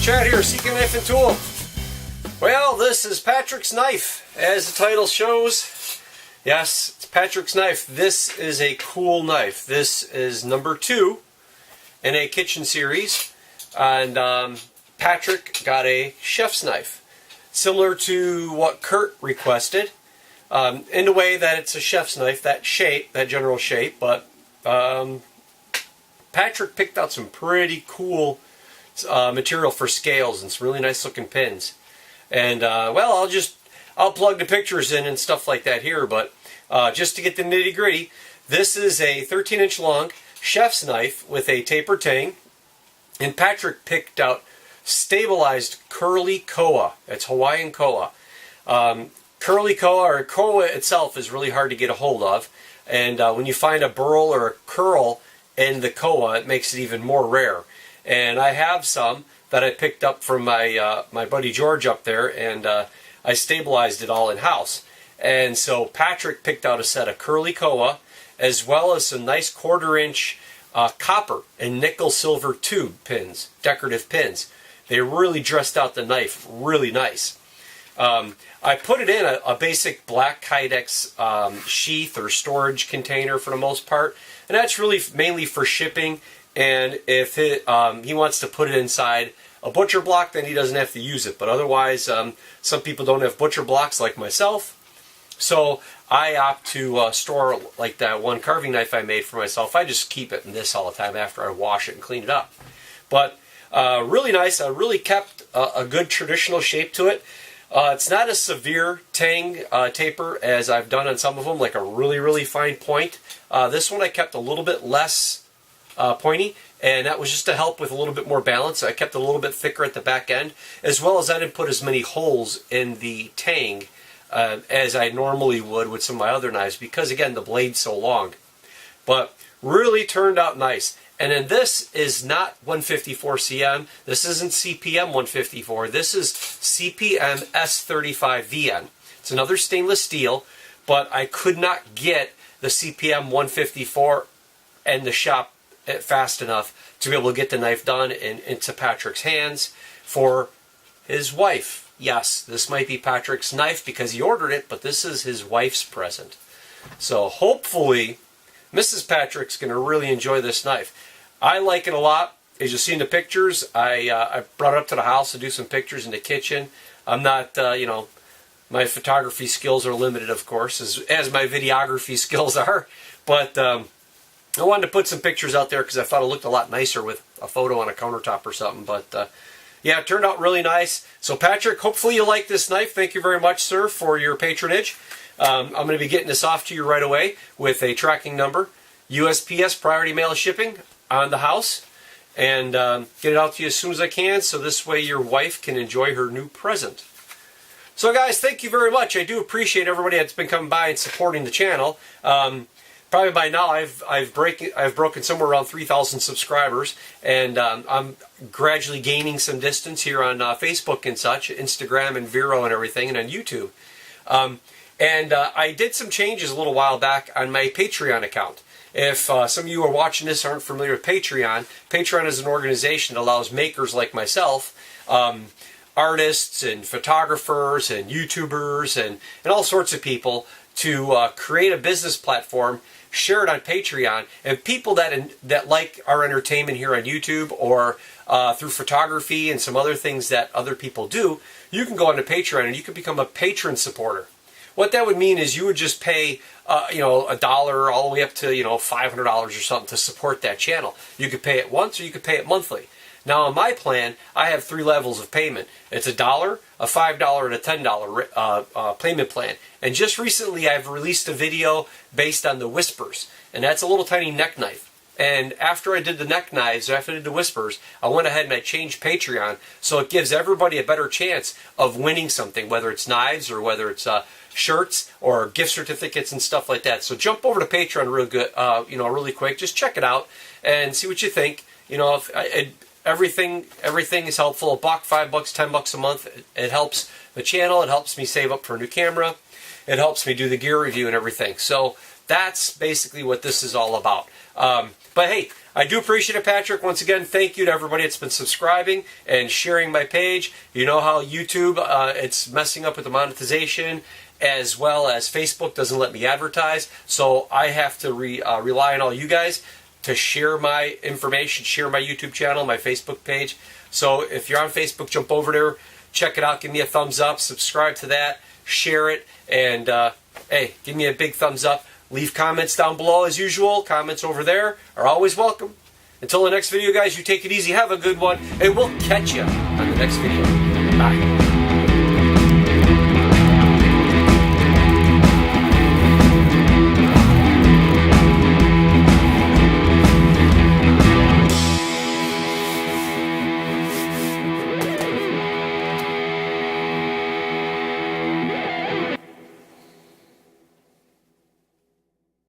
Chad here, Seeking Knife and Tool. Well, this is Patrick's knife, as the title shows. Yes, it's Patrick's knife. This is a cool knife. This is number 2 in a kitchen series, and Patrick got a chef's knife, similar to what Kurt requested, in the way that it's a chef's knife, that shape, that general shape, but Patrick picked out some pretty cool material for scales and some really nice looking pins. And well, I'll plug the pictures in and stuff like that here, but just to get the nitty gritty, this is a 13-inch long chef's knife with a taper tang, and Patrick picked out stabilized curly koa. It's Hawaiian koa. Curly koa, or koa itself, is really hard to get a hold of, and when you find a burl or a curl in the koa, it makes it even more rare. And I have some that I picked up from my my buddy George up there, and I stabilized it all in house. And so Patrick picked out a set of curly koa, as well as some nice 1/4-inch copper and nickel silver tube pins, decorative pins. They really dressed out the knife really nice. I put it in a basic black Kydex sheath or storage container for the most part, and that's really mainly for shipping. And if he wants to put it inside a butcher block, then he doesn't have to use it. But otherwise, some people don't have butcher blocks like myself, so I opt to store, like that one carving knife I made for myself. I just keep it in this all the time after I wash it and clean it up. But really nice. I really kept a good traditional shape to it. It's not a severe tang taper as I've done on some of them, like a really fine point. This one I kept a little bit less pointy, and that was just to help with a little bit more balance. I kept it a little bit thicker at the back end, as well as I didn't put as many holes in the tang as I normally would with some of my other knives, because again, the blade's so long. But really turned out nice. And then this is not 154 cm. This isn't CPM 154. This is CPM S35 VN. It's another stainless steel, but I could not get the CPM 154 in the shop fast enough to be able to get the knife done and into Patrick's hands for his wife. Yes, this might be Patrick's knife because he ordered it, but this is his wife's present. So hopefully Mrs. Patrick's going to really enjoy this knife. I like it a lot. As you'll see in the pictures, I brought it up to the house to do some pictures in the kitchen. I'm not, you know, my photography skills are limited, of course, as my videography skills are, but I wanted to put some pictures out there because I thought it looked a lot nicer with a photo on a countertop or something. But yeah, it turned out really nice. So Patrick, hopefully you like this knife. Thank you very much, sir, for your patronage. I'm going to be getting this off to you right away with a tracking number, USPS priority mail shipping on the house, and get it out to you as soon as I can, so this way your wife can enjoy her new present. So guys, thank you very much. I do appreciate everybody that's been coming by and supporting the channel. Probably by now I've broken somewhere around 3,000 subscribers, and I'm gradually gaining some distance here on Facebook and such, Instagram and Vero and everything, and on YouTube. And I did some changes a little while back on my Patreon account. If some of you are watching this aren't familiar with Patreon, Patreon is an organization that allows makers like myself, artists and photographers and YouTubers and all sorts of people to create a business platform, share it on Patreon, and people that like our entertainment here on YouTube or through photography and some other things that other people do, you can go onto Patreon and you can become a patron supporter. What that would mean is you would just pay, you know, $1 all the way up to, you know, $500 or something to support that channel. You could pay it once or you could pay it monthly. Now on my plan, I have 3 levels of payment. It's $1, a $5, and a $10 payment plan. And just recently I've released a video based on the Whispers, and that's a little tiny neck knife. And after I did the neck knives, after I did the Whispers, I went ahead and I changed Patreon, so it gives everybody a better chance of winning something, whether it's knives or whether it's shirts or gift certificates and stuff like that. So jump over to Patreon real good, you know, really quick. Just check it out and see what you think. You know, everything is helpful. $1, $5, $10 a month. It helps the channel. It helps me save up for a new camera. it helps me do the gear review and everything. So that's basically what this is all about. But hey, I do appreciate it, Patrick. Once again, thank you to everybody that's been subscribing and sharing my page. You know how YouTube, it's messing up with the monetization, as well as Facebook doesn't let me advertise. So I have to rely on all you guys to share my information, share my YouTube channel, my Facebook page. So if you're on Facebook, jump over there, check it out, give me a thumbs up, subscribe to that, share it, and hey, give me a big thumbs up. Leave comments down below as usual. Comments over there are always welcome. Until the next video, guys, you take it easy, have a good one, and we'll catch you on the next video.